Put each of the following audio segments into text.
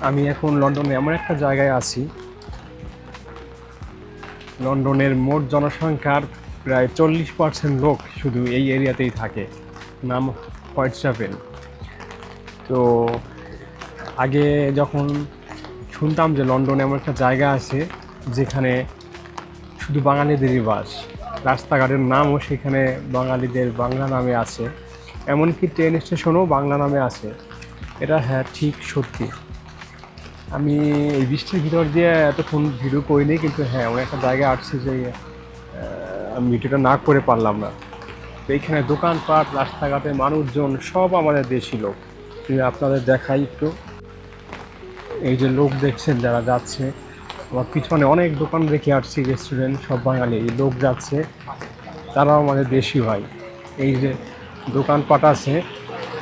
আমি এখন লন্ডনে এমন একটা জায়গায় আছি, লন্ডনের মোট জনসংখ্যার প্রায় 40% লোক শুধু এই এরিয়াতেই থাকে, নাম হোয়াইটচ্যাপেল। তো আগে যখন শুনতাম যে লন্ডনে এমন একটা জায়গা আছে যেখানে শুধু বাঙালিদেরই বাস, রাস্তাঘাটের নামও সেখানে বাঙালিদের বাংলা নামে আছে, এমনকি ট্রেন স্টেশনও বাংলা নামে আছে। এটা হ্যাঁ ঠিক সত্যি। আমি এই বৃষ্টির ভিতর দিয়ে এতক্ষণ ভিডিও করিনি, কিন্তু হ্যাঁ এমন একটা জায়গায় আসছি যে আমি ভিডিওটা না করে পারলাম না। তো এইখানে দোকানপাট, রাস্তাঘাটে মানুষজন সব আমাদের দেশি লোক। আপনাদের দেখাই একটু, এই যে লোক দেখছেন যারা যাচ্ছে, আমার পিছনে অনেক দোকান রেখে আসছি, রেস্টুরেন্ট, সব বাঙালি। এই লোক যাচ্ছে, তারাও আমাদের দেশি ভাই। এই যে দোকানপাট আছে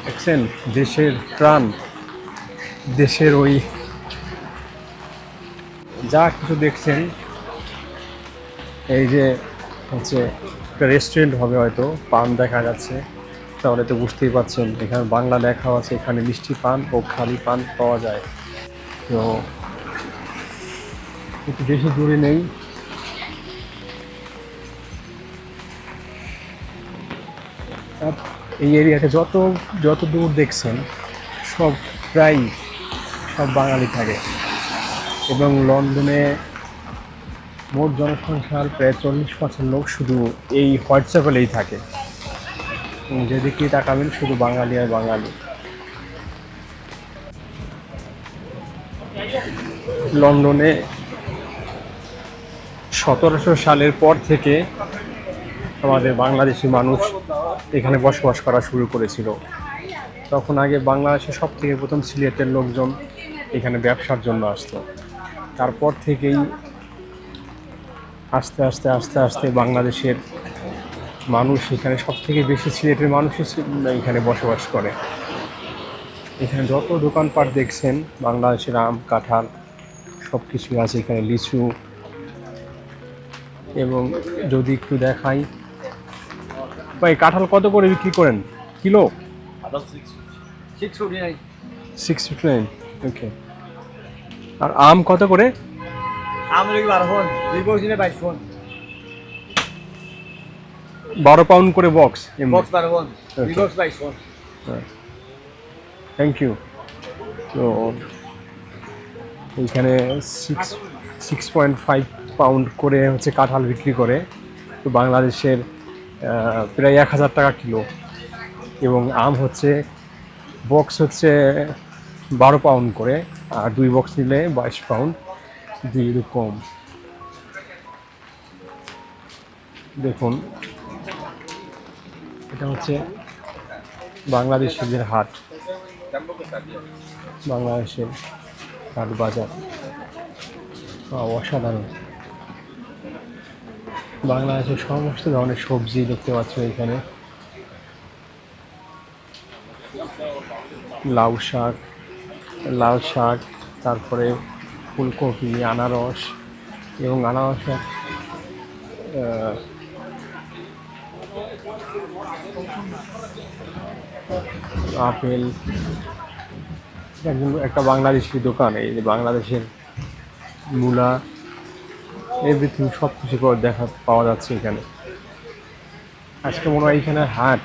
দেখছেন, দেশের প্রাণ, দেশের ওই যা কিছু দেখছেন, এই যে হচ্ছে একটা রেস্টুরেন্ট হবে হয়তো, পান দেখা যাচ্ছে, তাহলে তো বুঝতেই পারছেন এখানে বাংলা লেখা আছে, এখানে মিষ্টি পান ও খালি পান পাওয়া যায়। তো একটু বেশি দূরে নেই, আর এই এরিয়াতে যত যত দূর দেখছেন সব প্রায় সব বাঙালি থাকে। এবং লন্ডনে মোট জনসংখ্যার প্রায় 40% লোক শুধু এই হোয়াটসঅ্যাপেই থাকে। যেদিকে তাকাবেন শুধু বাঙালি আর বাঙালি। লন্ডনে 1700 সালের পর থেকে আমাদের বাংলাদেশি মানুষ এখানে বসবাস করা শুরু করেছিল। তখন আগে বাংলাদেশে সব থেকে প্রথম সিলেটের লোকজন এখানে ব্যবসার জন্য আসতো। তারপর থেকেই আস্তে আস্তে আস্তে আস্তে বাংলাদেশের মানুষ এখানে, সব থেকে বেশি সিলেটের মানুষই এখানে বসবাস করে। এখানে যত দোকানপাট দেখছেন বাংলাদেশের আম, কাঁঠাল সব কিছুই আছে এখানে, লিচু। এবং যদি একটু দেখাই, ভাই কাঁঠাল কত করে বিক্রি করেন কিলো? 659। ওকে। আর আম কত করে? 12 পাউন্ড করে বক্স। Thank you. তো এইখানে 6.5 পাউন্ড করে হচ্ছে কাঁঠাল বিক্রি করে। তো বাংলাদেশের প্রায় 1000 টাকা কিলো। এবং আম হচ্ছে বক্স হচ্ছে 12 পাউন্ড করে, আর 2 বক্স নিলে 22 পাউন্ড, 2 কম। দেখুন, এটা হচ্ছে বাংলাদেশিদের হাট, বাংলাদেশের হাট বাজার। অসাধারণ। বাংলাদেশের সমস্ত ধরনের সবজি দেখতে পাচ্ছ এখানে, লাল শাক, তারপরে ফুলকপি, আনারস, এবং আনারসের আপেল। একটা বাংলাদেশি দোকান, এই যে বাংলাদেশের মূলা, এভরিথিং সব কিছু দেখা পাওয়া যাচ্ছে এখানে। আজকে মনে হয় এখানে হাট।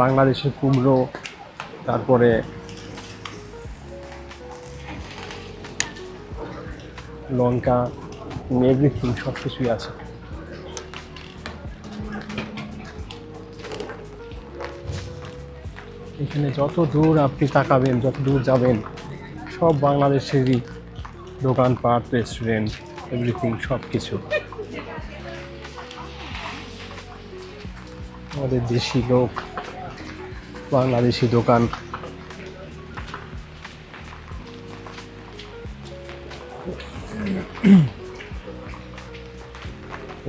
বাংলাদেশের কুমড়ো, তারপরে লঙ্কা, এভরিথিং সব কিছুই আছে। এখানে যত দূর আপনি তাকাবেন, যত দূর যাবেন, সব বাংলাদেশেরই দোকানপাট, রেস্টুরেন্ট, এভরিথিং সব কিছু। আমাদের দেশি লোক, বাংলাদেশি দোকান।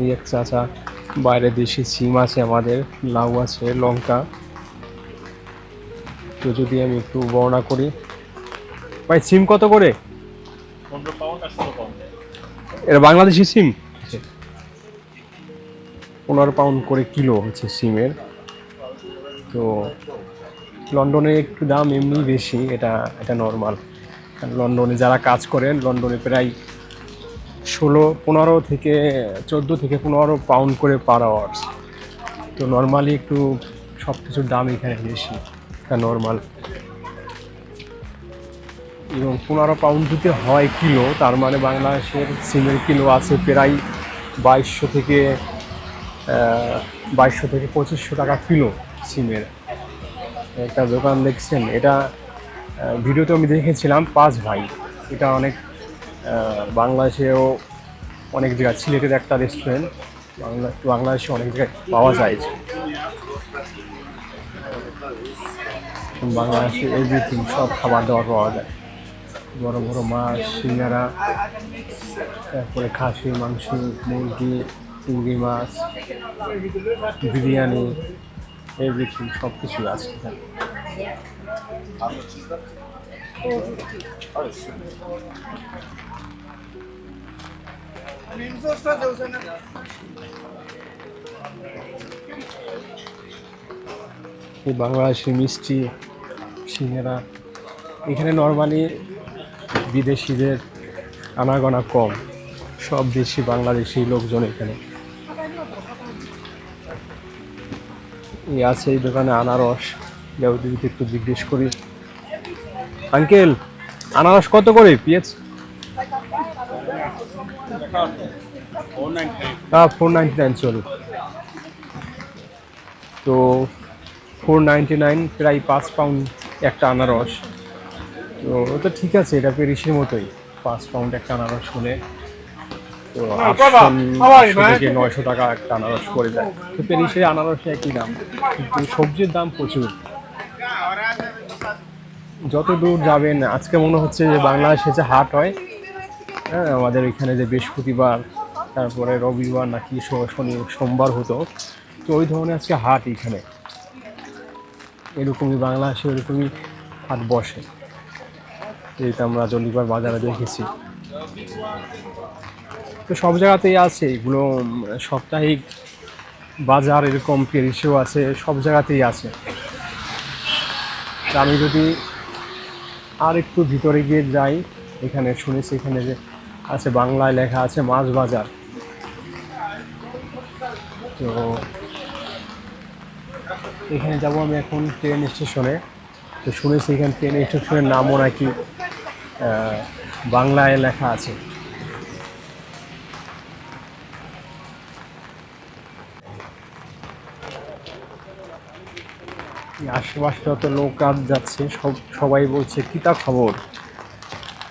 এই এক চাচা, বাইরে দেশি সিম আছে, আমাদের লাউ আছে, লঙ্কা। তো যদি আমি একটু বর্ণনা করি, ভাই সিম কত করে? 15 পাউন্ড আর 16 পাউন্ড। এটা বাংলাদেশি সিম 15 পাউন্ড করে কিলো হচ্ছে সিমের। তো লন্ডনে একটু দাম এমনি বেশি, এটা এটা নর্মাল। লন্ডনে যারা কাজ করেন, লন্ডনে প্রায় 15 থেকে 14 থেকে 15 পাউন্ড করে পার আওয়ার্স। তো নর্মালি একটু সব কিছুর দাম এখানে বেশি, এটা নর্মাল। এবং 15 পাউন্ড যদি হয় কিলো, তার মানে বাংলাদেশের সিমের কিলো আছে প্রায় 2200 থেকে 2500 টাকা কিলো সিমের। একটা দোকান দেখছেন, এটা ভিডিওতে আমি দেখেছিলাম 5 ভাই। এটা অনেক বাংলাদেশেও অনেক জায়গায়, সিলেটের একটা রেস্টুরেন্ট, বাংলাদেশে অনেক জায়গায় পাওয়া যায়। বাংলাদেশে এভরিথিং, সব খাবার দাবার পাওয়া যায়। বড় বড় মাছ, সিঙ্গারা, তারপরে খাসির মাংস, মুরগি, চিংড়ি মাছ, বিরিয়ানি, এভরিথিং সব কিছুই আছে এখানে। এই বাংলাদেশি মিষ্টি, সিঙ্গারা, এখানে নর্মালি বিদেশিদের আনাগোনা কম, সব দেশি বাংলাদেশি লোকজন এখানে। এই আছে এই দোকানে আনারস, যদি একটু জিজ্ঞেস করি, আঙ্কেল আনারস কত করে পিস? 499 চল। তো 499, প্রায় 5 পাউন্ড একটা আনারস। তো ঠিক আছে, এটা পেরিসের মতোই, 5 পাউন্ড একটা আনারস হলে তো 800 থেকে 900 টাকা একটা আনারস পড়ে যায়। তো পেরিসের আনারসে একই দাম, কিন্তু সবজির দাম প্রচুর। যত দূর যাবেন, আজকে মনে হচ্ছে যে বাংলাদেশে যে হাট হয়, হ্যাঁ, আমাদের এখানে যে বৃহস্পতিবার, তারপরে রবিবার নাকি শনি সোমবার হতো, তো ওই ধরনের আজকে হাট এখানে এরকমই, বাংলাদেশে এরকমই হাট বসে। যেটা আমরা জলিবার বাজারে দেখেছি। তো সব জায়গাতেই আছে এগুলো, সাপ্তাহিক বাজার এরকম পেরিসেও আছে, সব জায়গাতেই আছে। আমি যদি আর একটু ভিতরে গিয়ে যাই, এখানে শুনেছি এখানে যে আছে, বাংলায় লেখা আছে মাছ বাজার। তো এখানে যাব আমি এখন ট্রেন স্টেশনে। তো শুনেছি এখানে ট্রেন স্টেশনের নামও নাকি বাংলায় লেখা আছে। আশেপাশে তো লোক কাজ যাচ্ছে, সবাই বলছে কিতা খবর।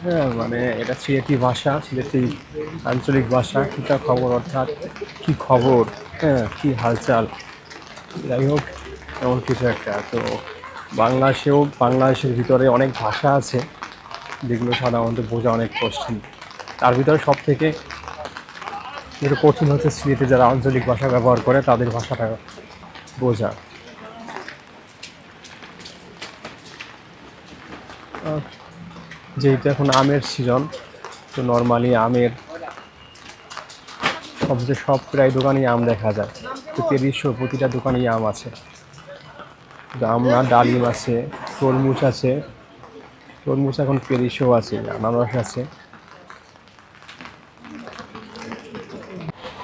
হ্যাঁ, মানে এটা সিলেটি ভাষা, সিলেটি আঞ্চলিক ভাষা। কিতা খবর অর্থাৎ কি খবর, হ্যাঁ, কি হালচাল, যাই হোক এমন কিছু একটা। তো বাংলাদেশের ভিতরে অনেক ভাষা আছে, যেগুলো সাধারণত বোঝা অনেক কঠিন। তার ভিতরে সব থেকে যেটা কঠিন হচ্ছে সিলেটে যারা আঞ্চলিক ভাষা ব্যবহার করে, তাদের ভাষাটা বোঝা। যেহেতু এখন আমের সিজন, তো নর্মালি আমের সব প্রায় দোকানেই আম দেখা যায়। তো প্রতিটা দোকানেই আম আছে। আম না, ডালিম আছে, তরমুজ আছে, তরমুজ এখন পেরিসও আছে, আনারস আছে।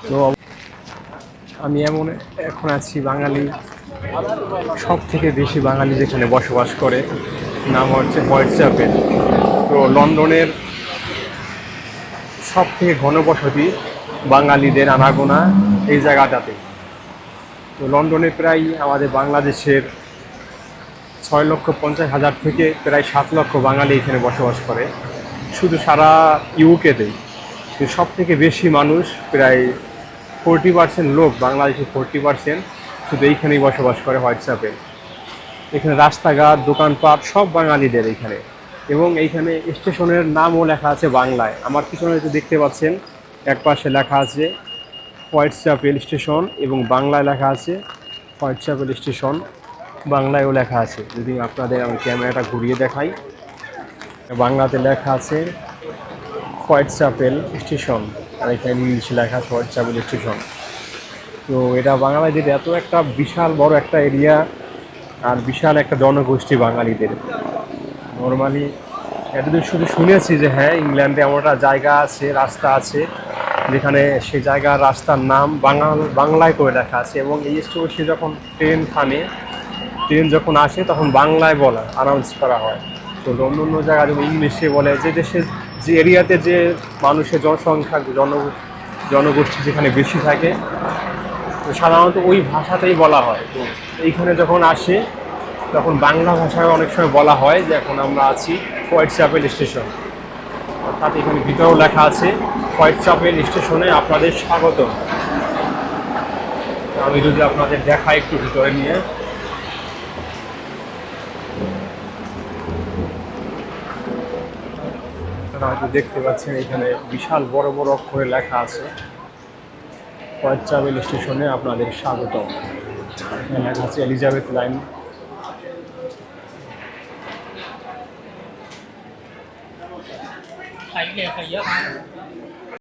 তো আমি এখন আছি বাঙালি, সব থেকে বেশি বাঙালি যেখানে বসবাস করে, নাম হচ্ছে হোয়াইট চ্যাপেল। তো লন্ডনের সব থেকে ঘনবসতি বাঙালিদের আনাগোনা এই জায়গাটাতে। তো লন্ডনে প্রায় আমাদের বাংলাদেশের 6,50,000 থেকে প্রায় 7 লক্ষ বাঙালি এখানে বসবাস করে, শুধু সারা ইউকেতেই। তো সব থেকে বেশি মানুষ, প্রায় 40% লোক, বাংলাদেশের 40% শুধু এইখানেই বসবাস করে, হোয়াইট চ্যাপেল। এখানে রাস্তাঘাট, দোকানপাট সব বাঙালিদের এখানে। এবং এইখানে স্টেশনের নামও লেখা আছে বাংলায়। আমার পিছনে যে দেখতে পাচ্ছেন, এক পাশে লেখা আছে হোয়াইট চ্যাপেল স্টেশন এবং বাংলায় লেখা আছে হোয়াইট চ্যাপেল স্টেশন, বাংলায়ও লেখা আছে। যদি আপনাদের আমি ক্যামেরাটা ঘুরিয়ে দেখাই, বাংলাতে লেখা আছে হোয়াইট চ্যাপেল স্টেশন, আর এখানে ইংলিশে লেখা আছে হোয়াইট চ্যাপেল স্টেশন। তো এটা বাংলাদেশের এত একটা বিশাল বড় একটা এরিয়া, আর বিশাল একটা জনগোষ্ঠী বাঙালিদের। নর্মালি এতদিন শুধু শুনেছি যে হ্যাঁ ইংল্যান্ডে এমন একটা জায়গা আছে, রাস্তা আছে যেখানে সেই জায়গার রাস্তার নাম বাংলায় করে লেখা আছে, এবং এই স্টপেজে যখন ট্রেন থামে, ট্রেন যখন আসে তখন বাংলায় বলা অ্যানাউন্স করা হয়। তো অন্য অন্য জায়গায় যেমন ইংলিশে বলে, যে দেশের যে এরিয়াতে যে মানুষের জনসংখ্যা জনগোষ্ঠী যেখানে বেশি থাকে, তো সাধারণত ওই ভাষাতেই বলা হয়। তো এইখানে যখন আসে তখন বাংলা ভাষায় অনেক সময় বলা হয় যে এখন আমরা আছি হোয়াইট চ্যাপেল স্টেশন, অর্থাৎ এখানে ভিতরেও লেখা আছে হোয়াইট চ্যাপেল স্টেশনে আপনাদের স্বাগত। আমি যদি আপনাদের দেখাই একটু ভিতরে নিয়ে, আপনারা হয়তো দেখতে পাচ্ছেন এখানে বিশাল বড় বড় অক্ষরে লেখা আছে হোয়াইট চ্যাপেল স্টেশনে আপনাদের স্বাগত। এখানে লেখা আছে এলিজাবেথ লাইন।